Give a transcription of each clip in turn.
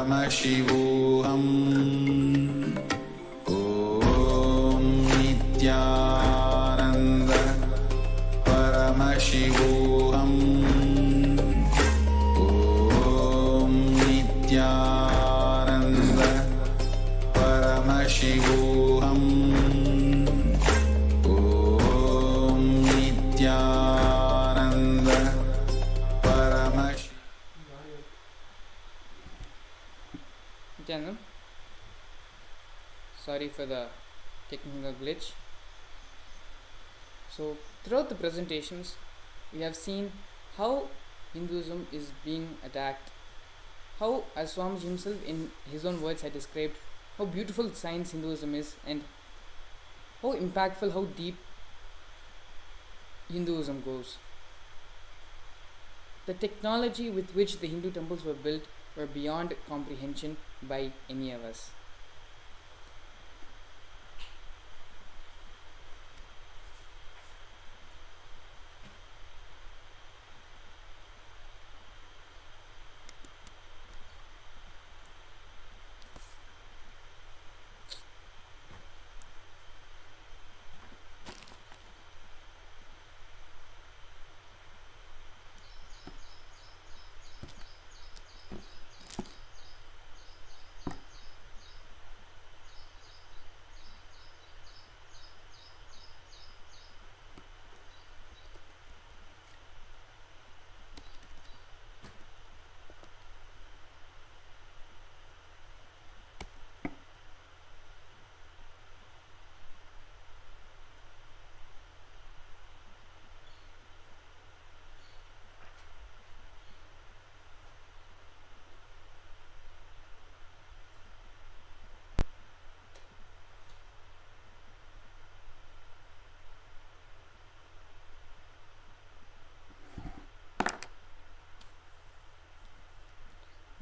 Paramashivoham. Om Nithyananda Paramashivoham. Om Nithyananda Paramashivoham. Om Nithyananda Paramashivoham. Nithyananda, sorry for the technical glitch. So throughout the presentations we have seen how Hinduism is being attacked, how as Swamiji himself in his own words had described how beautiful science Hinduism is and how impactful, how deep Hinduism goes. The technology with which the Hindu temples were built were beyond comprehension by any of us.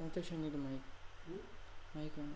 I think I need a mic. Mic on.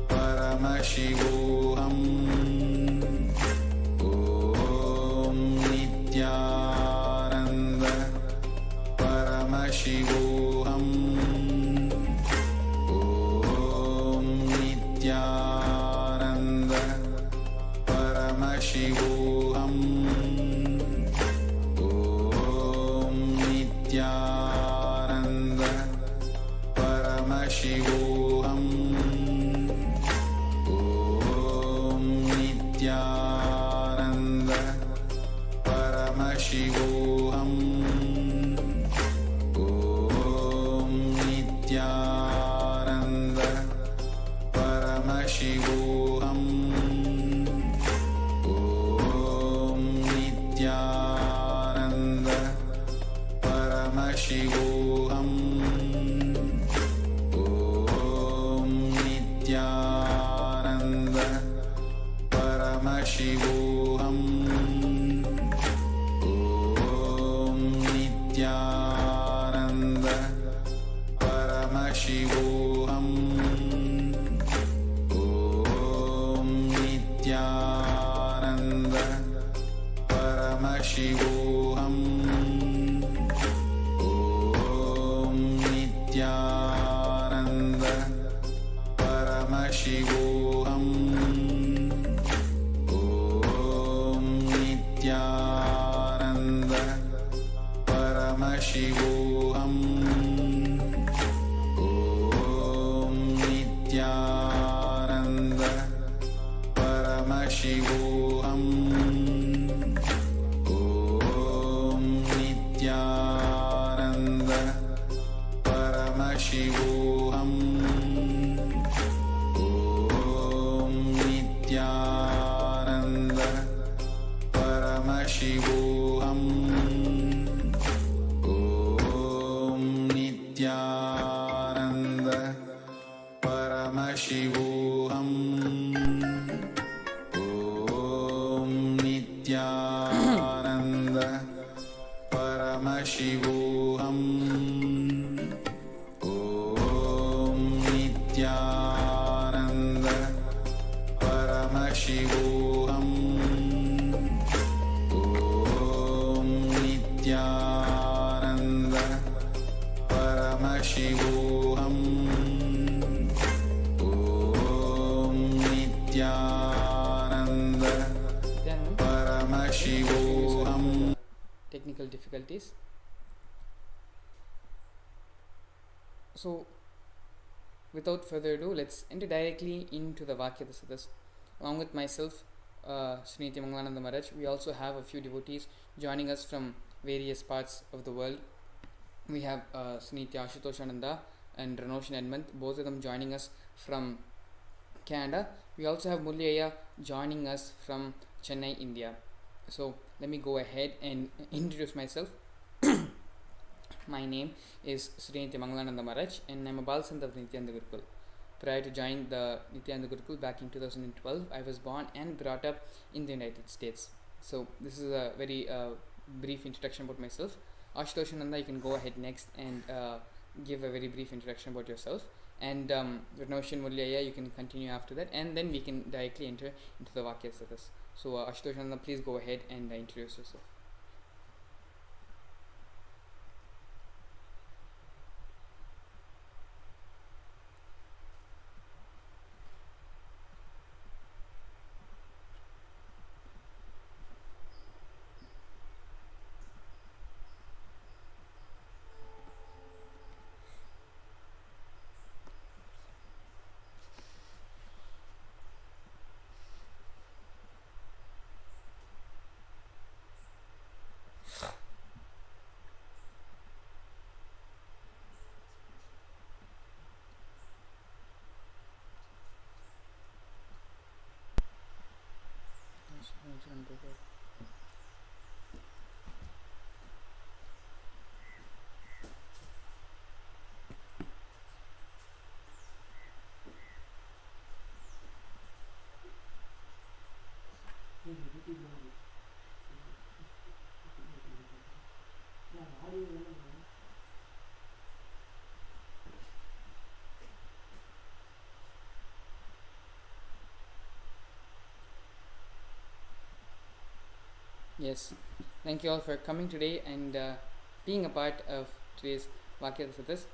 Paramashivoham. Om Nithyananda Paramashivoham. Om Nithyananda Paramashivoham. Om Nithyananda Paramashivoham. Nithyananda Paramashivoham. Om Nithyananda Paramashivoham. Om Nithyananda Paramashivoham. Om Nithyananda Paramashivoham. Om Nithyananda Paramashivoham. Om Nithyananda Paramashivoham. Om Nithyananda Paramashivoham. Om Nithyananda Paramashivoham. Om Nithyananda Paramashivoham. Om Nithyananda Paramashivoham. Om Nithyananda Then Paramashivoham. technical difficulties. So, without further ado, let's enter directly into the Vakyartha Sadhas. Along with myself, Shri Nithyananda Maharaj, we also have a few devotees joining us from various parts of the world. We have Shri Ashutosh and Ranoshan Edmund, both of them joining us from Canada. We also have Mullaya joining us from Chennai, India. So let me go ahead and introduce myself. My name is Sri Nithyananda Maharaj and I'm a Balsant of the Nithyananda Gurukul. Prior to joining the Nithyananda Gurukul back in 2012, I was born and brought up in the United States. So this is a very brief introduction about myself. Ashutosh, you can go ahead next and give a very brief introduction about yourself. And Ranoshan Mullaya, you can continue after that, and then we can directly enter into the Vakyartha Sadhas. So Ashutosh, please go ahead and introduce yourself. Yes, thank you all for coming today and being a part of today's Vakyartha Sadhas.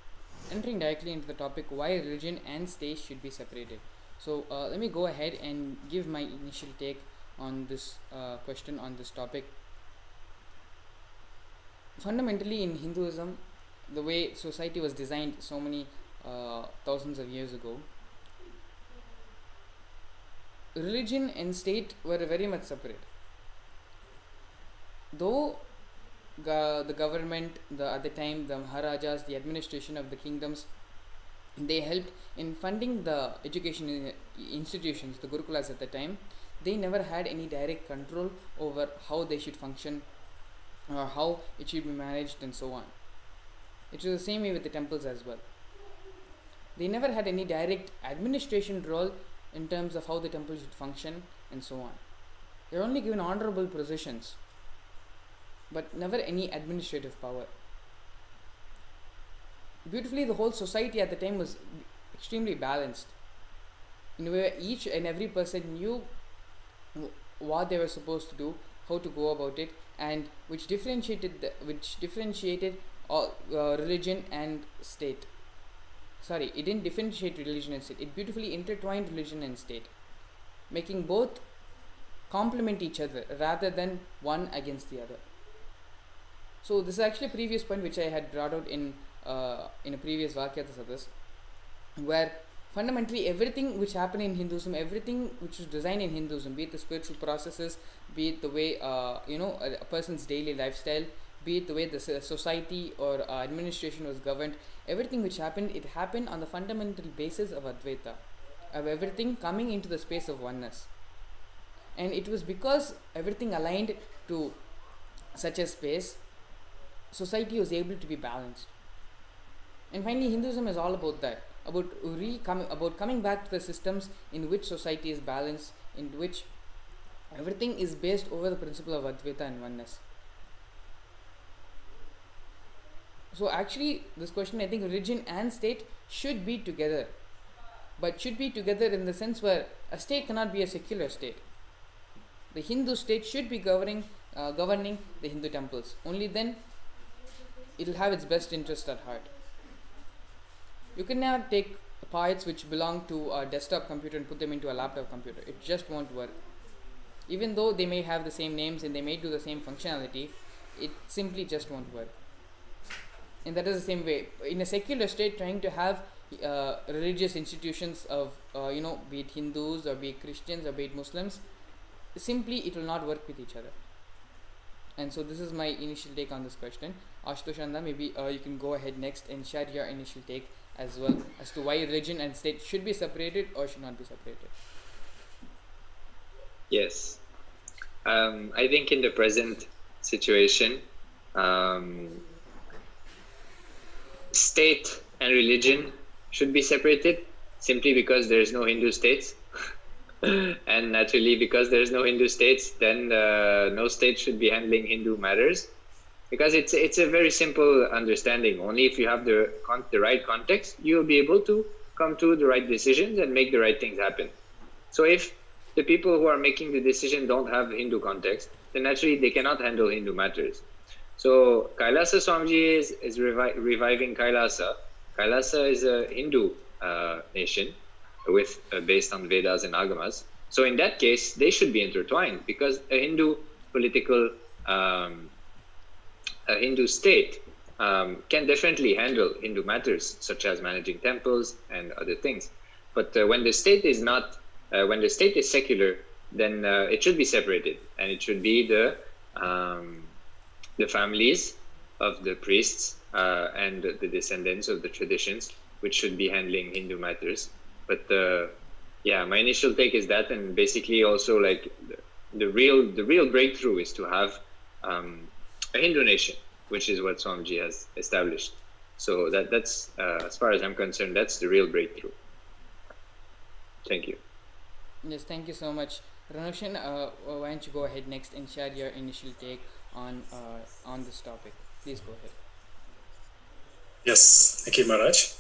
Entering directly into the topic, why religion and state should be separated. So let me go ahead and give my initial take on this question, on this topic. Fundamentally, in Hinduism, the way society was designed so many thousands of years ago, religion and state were very much separate. Though the government, at the time, the Maharajas, the administration of the kingdoms, they helped in funding the education institutions, the Gurukulas at the time, they never had any direct control over how they should function or how it should be managed and so on. It was the same way with the temples as well. They never had any direct administration role in terms of how the temple should function and so on. They were only given honorable positions, but never any administrative power. Beautifully, the whole society at the time was extremely balanced, in a way each and every person knew what they were supposed to do, how to go about it, and which differentiated all religion and state. Sorry, it didn't differentiate religion and state. It beautifully intertwined religion and state, making both complement each other rather than one against the other. So this is actually a previous point which I had brought out in a previous Vakyartha Sadhas, where fundamentally everything which happened in Hinduism, everything which was designed in Hinduism, be it the spiritual processes, be it the way a person's daily lifestyle, be it the way the society or administration was governed, everything which happened, it happened on the fundamental basis of Advaita, of everything coming into the space of oneness. And it was because everything aligned to such a space, society was able to be balanced. And finally, Hinduism is all about that, about coming back to the systems in which society is balanced, in which everything is based over the principle of Advaita and oneness. So actually, this question, I think religion and state should be together, but should be together in the sense where a state cannot be a secular state. The Hindu state should be governing the Hindu temples. Only then it will have its best interest at heart. You cannot take parts which belong to a desktop computer and put them into a laptop computer. It just won't work. Even though they may have the same names and they may do the same functionality, it simply just won't work. And that is the same way in a secular state, trying to have religious institutions of be it Hindus or be it Christians or be it Muslims, simply it will not work with each other. And so this is my initial take on this question. Ashutoshanda, maybe you can go ahead next and share your initial take as well as to why religion and state should be separated or should not be separated. Yes, I think in the present situation, state and religion should be separated simply because there is no Hindu states. And naturally, because there is no Hindu states, then no state should be handling Hindu matters. Because it's a very simple understanding. Only if you have the right context, you will be able to come to the right decisions and make the right things happen. So if the people who are making the decision don't have Hindu context, then naturally they cannot handle Hindu matters. So Kailasa Swamiji is reviving Kailasa. Kailasa is a Hindu nation based on Vedas and Agamas. So in that case, they should be intertwined, because a Hindu political, a Hindu state can definitely handle Hindu matters, such as managing temples and other things. But when the state is not, when the state is secular, then it should be separated, and it should be the families of the priests and the descendants of the traditions which should be handling Hindu matters. But yeah, my initial take is that, and basically also like the real breakthrough is to have a Hindu nation, which is what Swamiji has established. So that's as far as I'm concerned, that's the real breakthrough. Thank you. Yes, thank you so much. Ranushan, why don't you go ahead next and share your initial take on this topic. Please go ahead. Yes, thank you, Maharaj.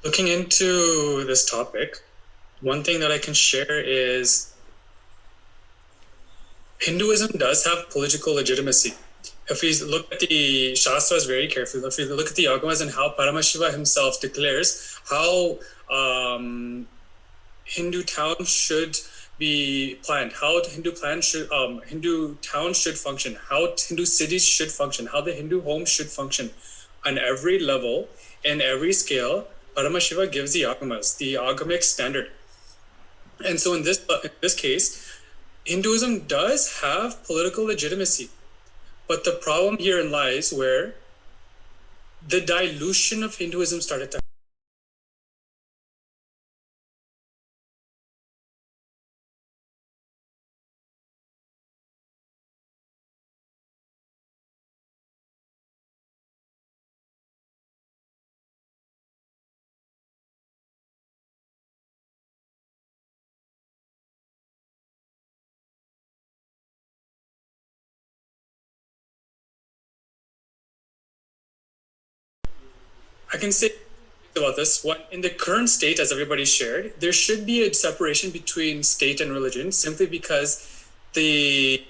Looking into this topic, one thing that I can share is Hinduism does have political legitimacy. If we look at the Shastras very carefully, if we look at the Agamas and how Paramashiva himself declares how Hindu towns should be planned, how Hindu towns should function, how Hindu cities should function, how the Hindu home should function on every level and every scale. Paramashiva gives the Agamas, the Agamic standard. And so in this case, Hinduism does have political legitimacy. But the problem herein lies where the dilution of Hinduism started to I can say about this. One, in the current state, as everybody shared, there should be a separation between state and religion, simply because the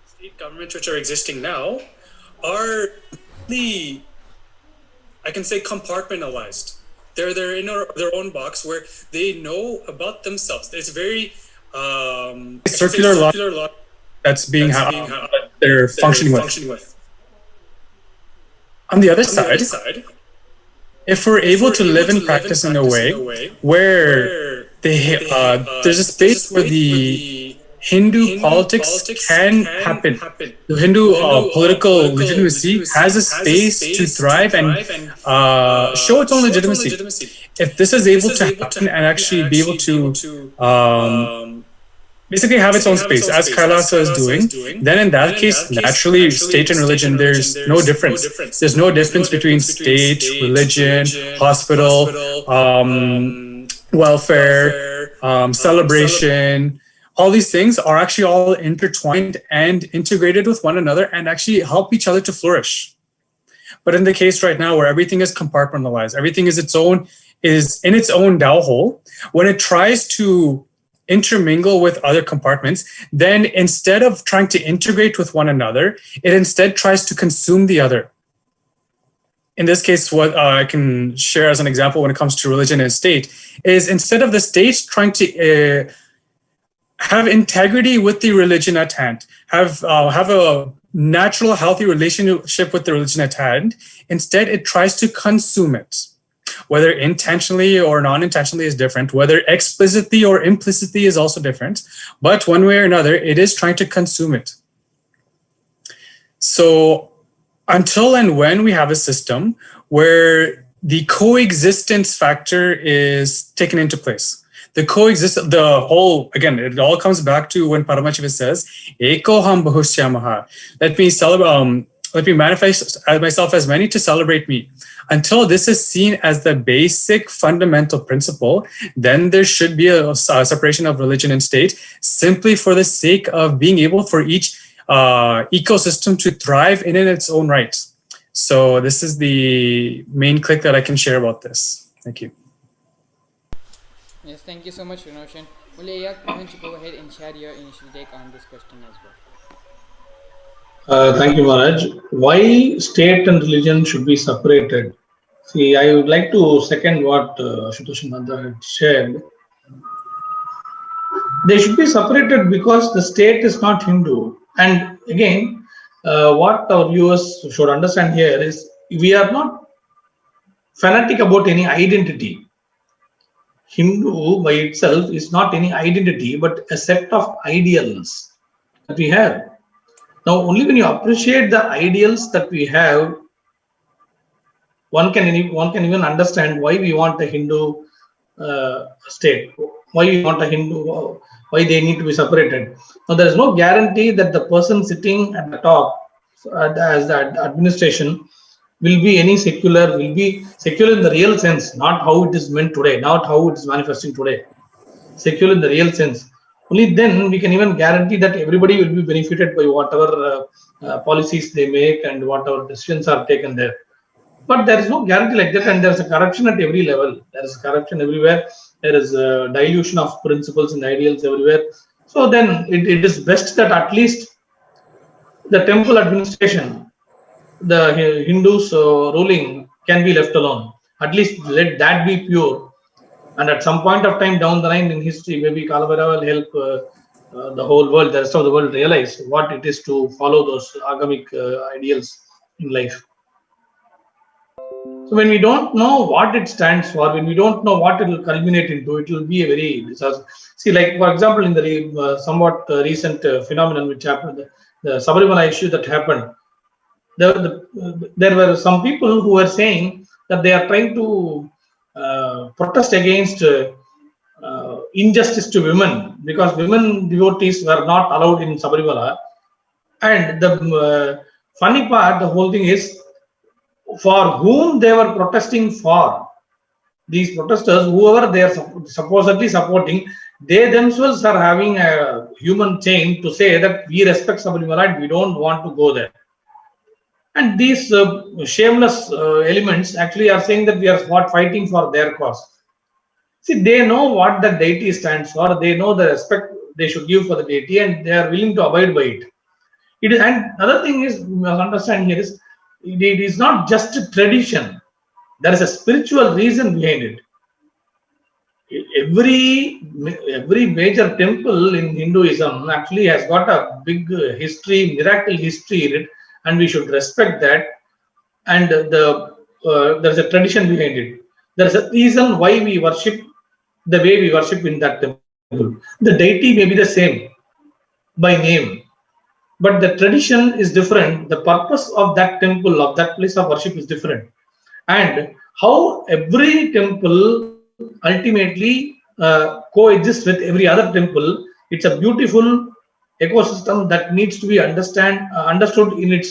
state governments which are existing now are really, I can say, compartmentalized. They're in their own box where they know about themselves. It's very circular law that's being they're functioning with. On the other side, if we're able to live and practice in a way where there's a space where the Hindu politics can happen, the Hindu political legitimacy has a space to thrive and show its own legitimacy. If this is able to happen and actually be able to basically have its own space, as Kailasa is doing, then in that case, naturally, state and religion, there's no difference. There's no difference between state, religion, hospital, welfare, celebration. All these things are actually all intertwined and integrated with one another and actually help each other to flourish. But in the case right now where everything is compartmentalized, everything is in its own Dao hole, when it tries to intermingle with other compartments, then instead of trying to integrate with one another, it instead tries to consume the other. In this case, what I can share as an example when it comes to religion and state is instead of the state trying to have integrity with the religion at hand, have a natural, healthy relationship with the religion at hand, instead it tries to consume it. Whether intentionally or non-intentionally is different, whether explicitly or implicitly is also different, but one way or another, it is trying to consume it. So until and when we have a system where the coexistence factor is taken into place, again, it all comes back to when Paramashiva says, Ekoham Bahusyamaha. Let me manifest myself as many to celebrate me. Until this is seen as the basic fundamental principle, then there should be a separation of religion and state simply for the sake of being able for each ecosystem to thrive in its own right. So this is the main click that I can share about this. Thank you. Yes, thank you so much, Vinoshan. Mulaya, why don't you go ahead and share your initial take on this question as well? Thank you, Maharaj. Why state and religion should be separated? See, I would like to second what Ashutosh had shared. They should be separated because the state is not Hindu. And again, what our viewers should understand here is we are not fanatic about any identity. Hindu by itself is not any identity, but a set of ideals that we have. Now, only when you appreciate the ideals that we have, one can even understand why we want a Hindu state, why we want a Hindu, why they need to be separated. Now, there is no guarantee that the person sitting at the top as the administration will be any secular, will be secular in the real sense, not how it is meant today, not how it is manifesting today. Secular in the real sense. Only then we can even guarantee that everybody will be benefited by whatever policies they make and whatever decisions are taken there. But there is no guarantee like that, and there is a corruption at every level. There is corruption everywhere. There is a dilution of principles and ideals everywhere. So then it is best that at least the temple administration, the Hindus ruling can be left alone. At least let that be pure. And at some point of time down the line in history, maybe Kalavara will help the whole world, the rest of the world realize what it is to follow those agamic ideals in life. So when we don't know what it stands for, when we don't know what it will culminate into, it will be a very disaster. See, like for example, in the somewhat recent phenomenon which happened, the Sabarimala issue that happened, there were some people who were saying that they are trying to protest against injustice to women because women devotees were not allowed in Sabarimala. And the funny part, the whole thing is, for whom they were protesting for, these protesters, whoever they are supposedly supporting, they themselves are having a human chain to say that we respect Sabarimala and we don't want to go there. And these shameless elements actually are saying that we are fighting for their cause. See, they know what the deity stands for. They know the respect they should give for the deity, and they are willing to abide by it. And another thing is, you must understand here is, it is not just a tradition. There is a spiritual reason behind it. Every major temple in Hinduism actually has got a big history, miracle history in it, and we should respect that. And there is a tradition behind it. There is a reason why we worship the way we worship in that temple. The deity may be the same by name, but the tradition is different. The purpose of that temple, of that place of worship is different. And how every temple ultimately coexists with every other temple It's a beautiful ecosystem that needs to be understood in its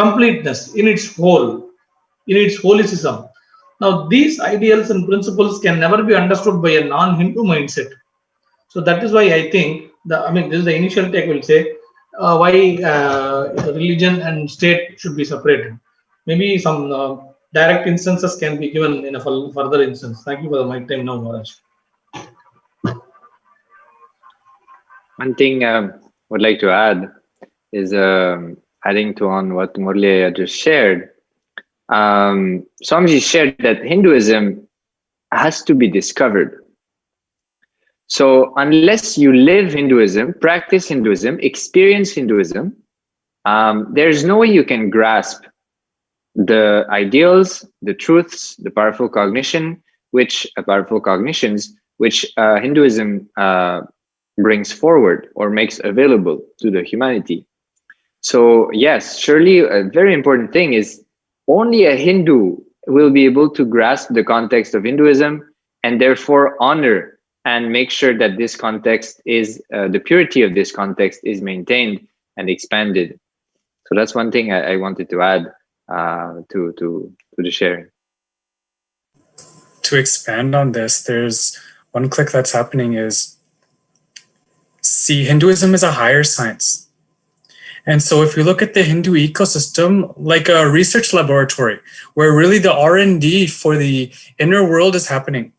completeness, in its whole, in its holicism. Now, these ideals and principles can never be understood by a non-Hindu mindset. So that is why I think this is the initial take. Will say why religion and state should be separated. Maybe some direct instances can be given in a further instance. Thank you for my time now, Maharaj. One thing I would like to add is adding to on what Murli just shared. Swamiji shared that Hinduism has to be discovered. So unless you live Hinduism, practice Hinduism, experience Hinduism, there's no way you can grasp the ideals, the truths, the powerful cognitions which Hinduism brings forward or makes available to the humanity. So yes, surely a very important thing is only a Hindu will be able to grasp the context of Hinduism and therefore honor and make sure that this context is, the purity of this context is maintained and expanded. So that's one thing I wanted to add to the sharing. To expand on this, there's one click that's happening is, see, Hinduism is a higher science. And so if you look at the Hindu ecosystem, like a research laboratory, where really the R&D for the inner world is happening.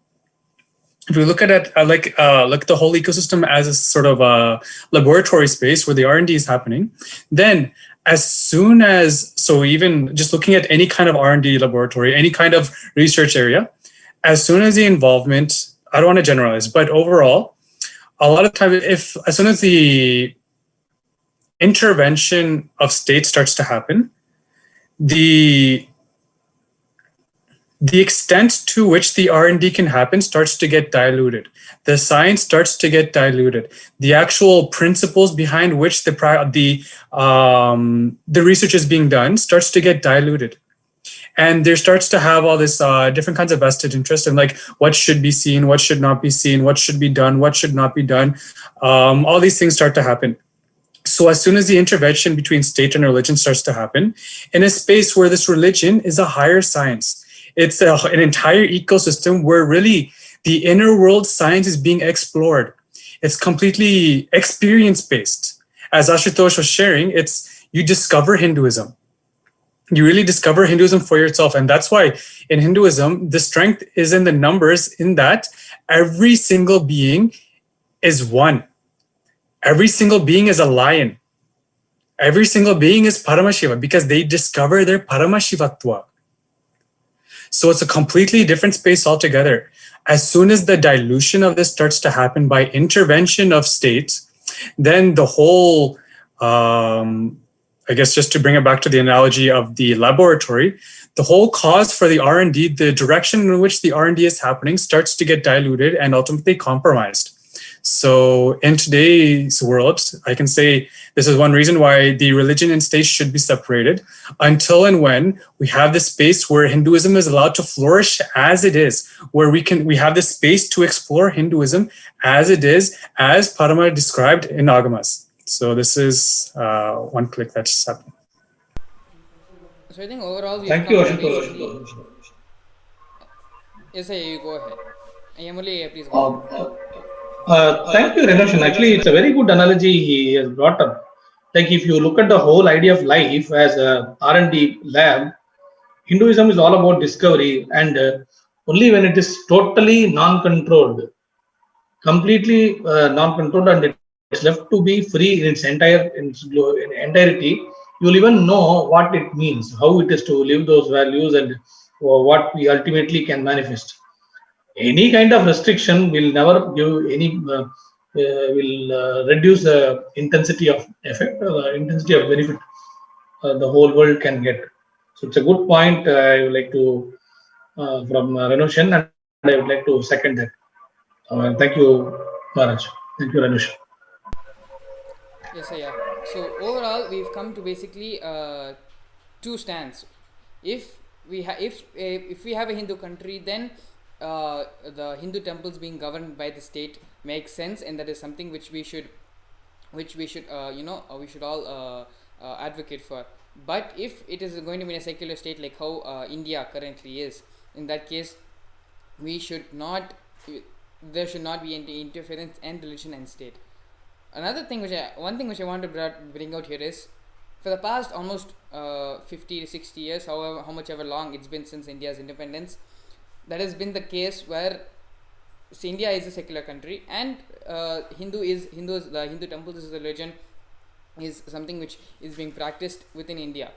If we look at it like the whole ecosystem as a sort of a laboratory space where the R&D is happening, then as soon as, so even just looking at any kind of R&D laboratory, any kind of research area, as soon as the involvement, I don't want to generalize, but overall, a lot of time, as soon as the intervention of state starts to happen, the extent to which the R&D can happen starts to get diluted. The science starts to get diluted. The actual principles behind which the research is being done starts to get diluted. And there starts to have all this different kinds of vested interest in like what should be seen, what should not be seen, what should be done, what should not be done. All these things start to happen. So as soon as the intervention between state and religion starts to happen, in a space where this religion is a higher science, it's an entire ecosystem where really the inner world science is being explored. It's completely experience-based. As Ashutosh was sharing, you discover Hinduism. You really discover Hinduism for yourself. And that's why in Hinduism, the strength is in the numbers, in that every single being is one. Every single being is a lion. Every single being is Paramashiva because they discover their Paramashivatva. So it's a completely different space altogether. As soon as the dilution of this starts to happen by intervention of states, then the whole, I guess just to bring it back to the analogy of the laboratory, the whole cause for the R&D, the direction in which the R&D is happening starts to get diluted and ultimately compromised. So in today's world, I can say this is one reason why the religion and state should be separated until and when we have this space where Hinduism is allowed to flourish as it is, where we have this space to explore Hinduism as it is, as Parama described in Agamas. So this is one click that's happening. So I think overall we've Thank come you, to Ashutosh. basically... Yes, you go ahead. Yamuli, please go ahead. Thank you, Renoshan. Actually, it's a very good analogy he has brought up. Like if you look at the whole idea of life as a R&D lab, Hinduism is all about discovery, and only when it is totally non-controlled, completely non-controlled, and it's left to be free in its entirety, you will even know what it means, how it is to live those values, and what we ultimately can manifest. Any kind of restriction will never give any will reduce the intensity of effect, intensity of benefit the whole world can get. So it's a good point. I would like to from Renoshan, and I would like to second that. Thank you, Maharaj. Thank you, Renoshan. Yes, yeah. So overall, we've come to basically two stands. If we have a Hindu country, then the Hindu temples being governed by the state makes sense, and that is something which we should we should all advocate for. But if it is going to be in a secular state like how India currently is, in that case, we should not there should not be any interference in religion and state. Another thing one thing which I want to bring out here is, for the past almost 50 to 60 years, however, how much ever long it's been since India's independence, that has been the case where India is a secular country, and the Hindu temples is the religion, is something which is being practiced within India.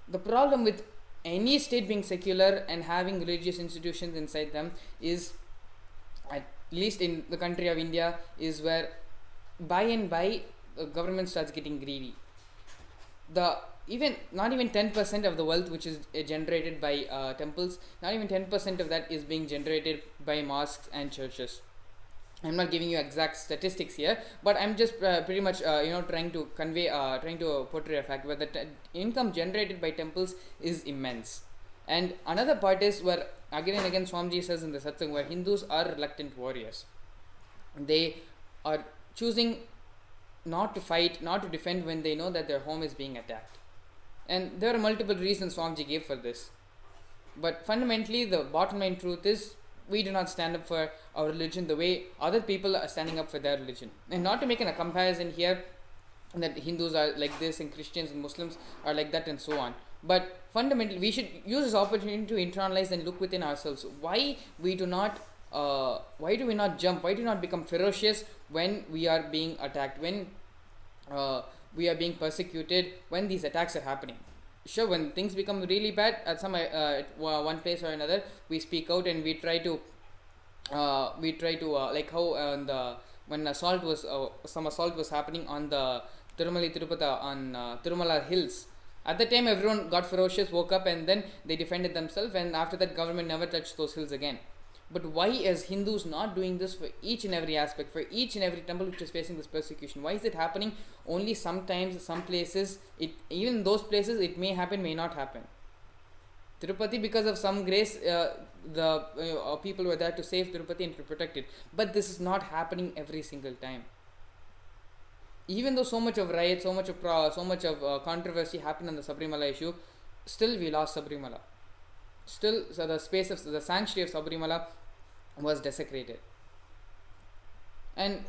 The problem with any state being secular and having religious institutions inside them is, at least in the country of India, is where by and by the government starts getting greedy. Not even 10% of the wealth which is generated by temples, not even 10% of that is being generated by mosques and churches. I'm not giving you exact statistics here, but I'm just pretty much trying to convey, trying to portray a fact where the income generated by temples is immense. And another part is where again and again Swamiji says in the Satsang, where Hindus are reluctant warriors. They are choosing not to fight, not to defend when they know that their home is being attacked. And there are multiple reasons Swamiji gave for this. But fundamentally, the bottom line truth is, we do not stand up for our religion the way other people are standing up for their religion. And not to make a comparison here that Hindus are like this and Christians and Muslims are like that and so on. But fundamentally, we should use this opportunity to internalize and look within ourselves. Why do we not jump? Why do we not become ferocious when we are being attacked, when we are being persecuted, when these attacks are happening? Sure, when things become really bad at one place or another, we speak out and we try to like how when some assault was happening on the Tirupati on Tirumala hills. At the time, everyone got ferocious, woke up, and then they defended themselves, and after that, government never touched those hills again. But why is Hindus not doing this for each and every aspect, for each and every temple which is facing this persecution? Why is it happening only sometimes, some places? Even in those places, it may happen, may not happen. Tirupati, because of some grace, the people were there to save Tirupati and to protect it. But this is not happening every single time. Even though so much of riot, so much of controversy happened on the Sabrimala issue, still we lost Sabrimala. Still, so the space of the sanctuary of Sabrimala was desecrated. And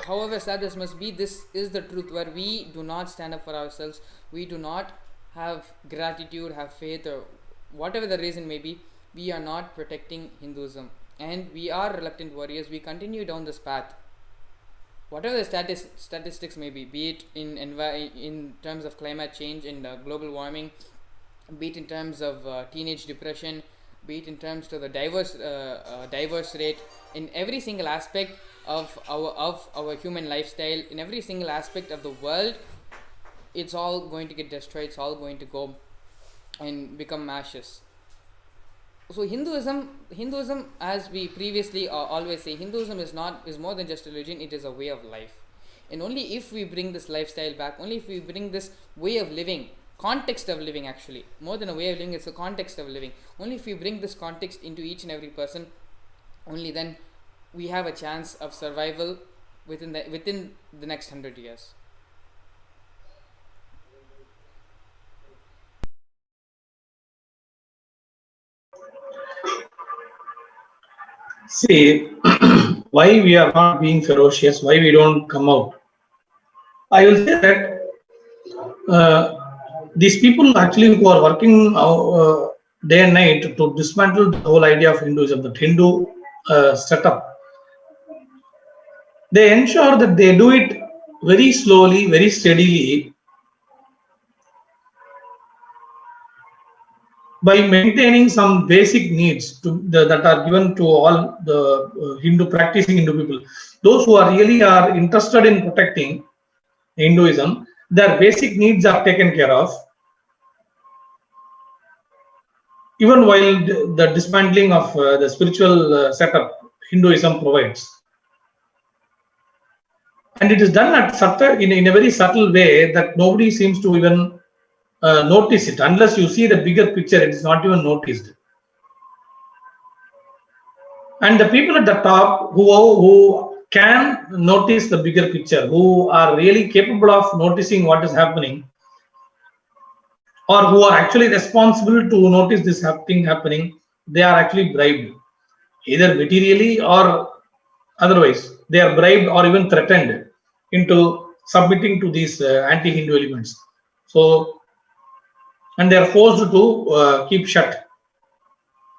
however sad this must be, this is the truth, where we do not stand up for ourselves, we do not have gratitude, have faith, or whatever the reason may be, we are not protecting Hinduism, and we are reluctant warriors. We continue down this path. Whatever the statistics may be it in terms of climate change and global warming, be it in terms of teenage depression, be it in terms of the diverse rate, in every single aspect of our human lifestyle, in every single aspect of the world, it's all going to get destroyed. It's all going to go and become ashes. So Hinduism, as we previously always say, Hinduism is more than just a religion. It is a way of life, and only if we bring this lifestyle back, only if we bring this way of living, context of living, actually more than a way of living, it's a context of living. Only if we bring this context into each and every person, only then we have a chance of survival within the next 100 years. See, why we are not being ferocious, why we don't come out. I will say that these people actually who are working day and night to dismantle the whole idea of Hinduism, the Hindu setup, they ensure that they do it very slowly, very steadily, by maintaining some basic needs that are given to all the practicing Hindu people. Those who are really interested in protecting Hinduism, their basic needs are taken care of, even while the dismantling of the spiritual setup Hinduism provides. And it is done in a very subtle way that nobody seems to even notice it. Unless you see the bigger picture, it is not even noticed. And the people at the top who can notice the bigger picture, who are really capable of noticing what is happening, or who are actually responsible to notice this happening, they are actually bribed, either materially or otherwise. They are bribed or even threatened into submitting to these anti-Hindu elements. So, and they are forced to keep shut.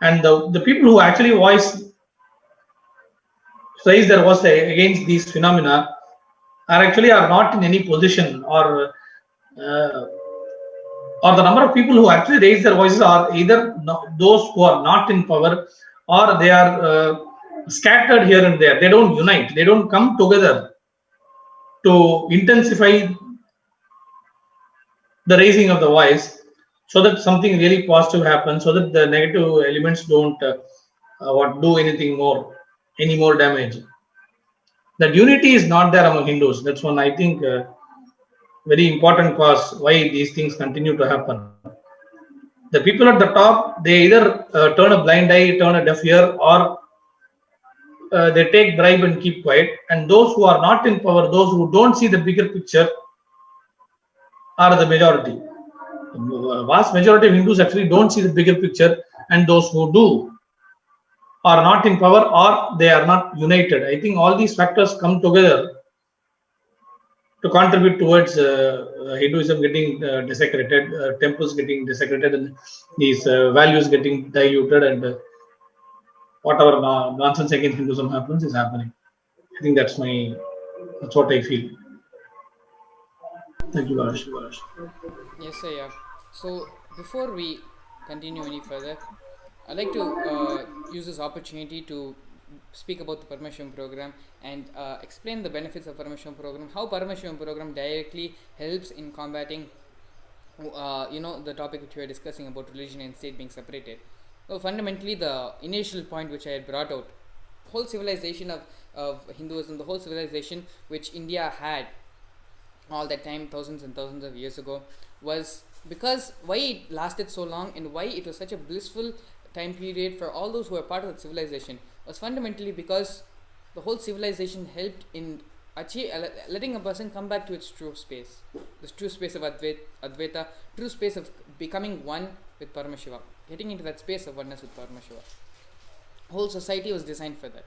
And the people who actually raise their voice against these phenomena are not in any position, or the number of people who actually raise their voices are either those who are not in power, or they are scattered here and there. They don't unite. They don't come together to intensify the raising of the voice, so that something really positive happens, so that the negative elements don't do any more damage. That unity is not there among Hindus. That's one, I think, very important cause why these things continue to happen. The people at the top, they either turn a blind eye, turn a deaf ear, or they take bribe and keep quiet. And those who are not in power, those who don't see the bigger picture, are the majority. The vast majority of Hindus actually don't see the bigger picture, and those who do are not in power, or they are not united. I think all these factors come together to contribute towards Hinduism getting desecrated, temples getting desecrated, and these values getting diluted, and whatever nonsense against Hinduism happens is happening. I think that's what I feel. Thank you, Balash. Yes, sir. Yeah. So before we continue any further, I'd like to use this opportunity to speak about the Paramashivam program and explain the benefits of Paramashivam program, how Paramashivam program directly helps in combating the topic which we are discussing about religion and state being separated. So fundamentally, the initial point which I had brought out, whole civilization of Hinduism, the whole civilization which India had all that time, thousands and thousands of years ago, was because why it lasted so long and why it was such a blissful time period for all those who were part of the civilization was fundamentally because the whole civilization helped in letting a person come back to its true space, this true space of Advaita, true space of becoming one with Paramashiva, getting into that space of oneness with Paramashiva. Whole society was designed for that.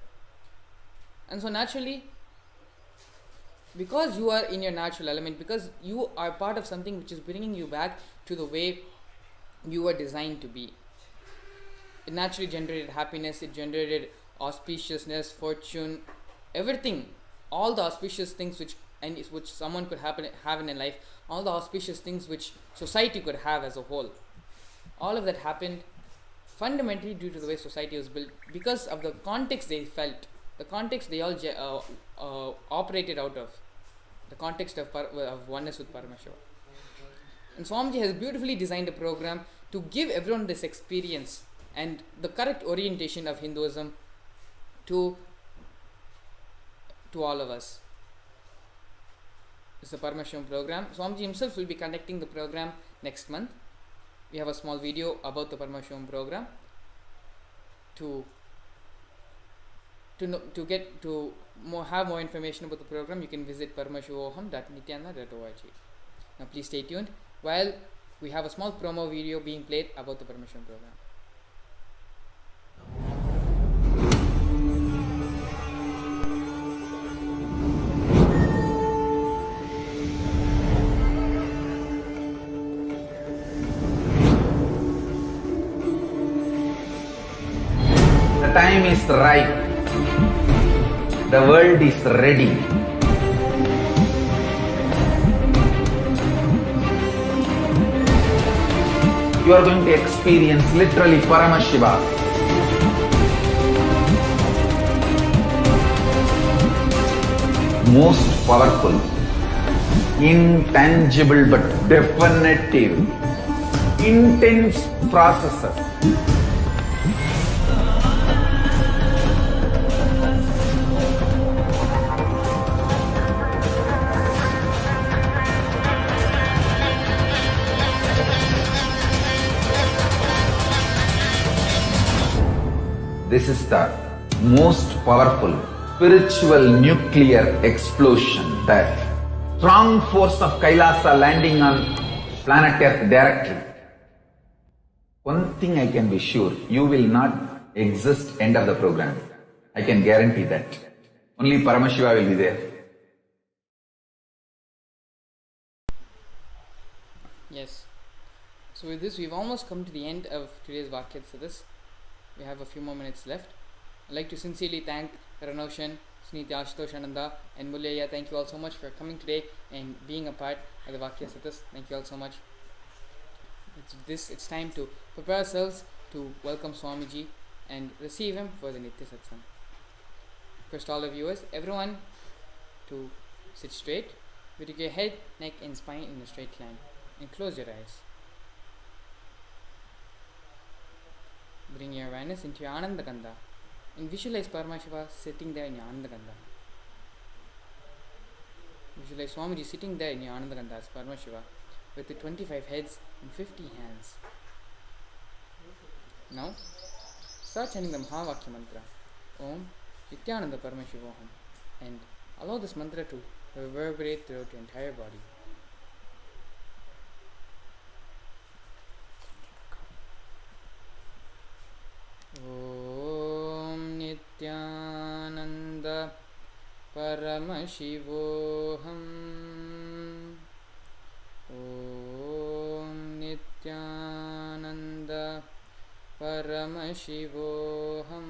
And so naturally, because you are in your natural element, because you are part of something which is bringing you back to the way you were designed to be, it naturally generated happiness, it generated auspiciousness, fortune, everything, all the auspicious things which someone could have in a life, all the auspicious things which society could have as a whole. All of that happened fundamentally due to the way society was built, because of the context they felt, the context they all operated out of, the context of oneness with Paramashiva. And Swamiji has beautifully designed a program to give everyone this experience and the correct orientation of Hinduism to all of us. It's the Paramashivam program. Swamiji himself will be conducting the program next month. We have a small video about the Paramashivam program. To have more information about the program, you can visit paramashivoham.nithyananda.org. Now please stay tuned while we have a small promo video being played about the Paramashivam program. The time is right. The world is ready. You are going to experience literally Paramashiva. Most powerful, intangible but definitive, intense processes. This is the most powerful spiritual nuclear explosion, that strong force of Kailasa landing on planet Earth directly. One thing I can be sure, you will not exist end of the program. I can guarantee that. Only Paramashiva will be there. Yes. So with this, we've almost come to the end of today's Vakyartha Sadhas. We have a few more minutes left. I'd like to sincerely thank Ranoshan, Sneeti Ashutosh and Mullaya. Thank you all so much for coming today and being a part of the Vakyartha Sadhas. Thank you all so much. It's time to prepare ourselves to welcome Swamiji and receive him for the Nitya Satsang. First, all the viewers, everyone to sit straight with your head, neck and spine in a straight line, and close your eyes. Bring your awareness into your Ananda Gandha and visualize Paramashiva sitting there in your Ananda Gandha. Visualize Swamiji sitting there in your Ananda Gandha as Paramashiva with the 25 heads and 50 hands. Now, start chanting the Mahavakya mantra, Om Nithyananda Paramashivoham, and allow this mantra to reverberate throughout your entire body. Om Nithyananda Paramashivoham. Om Nithyananda Paramashivoham.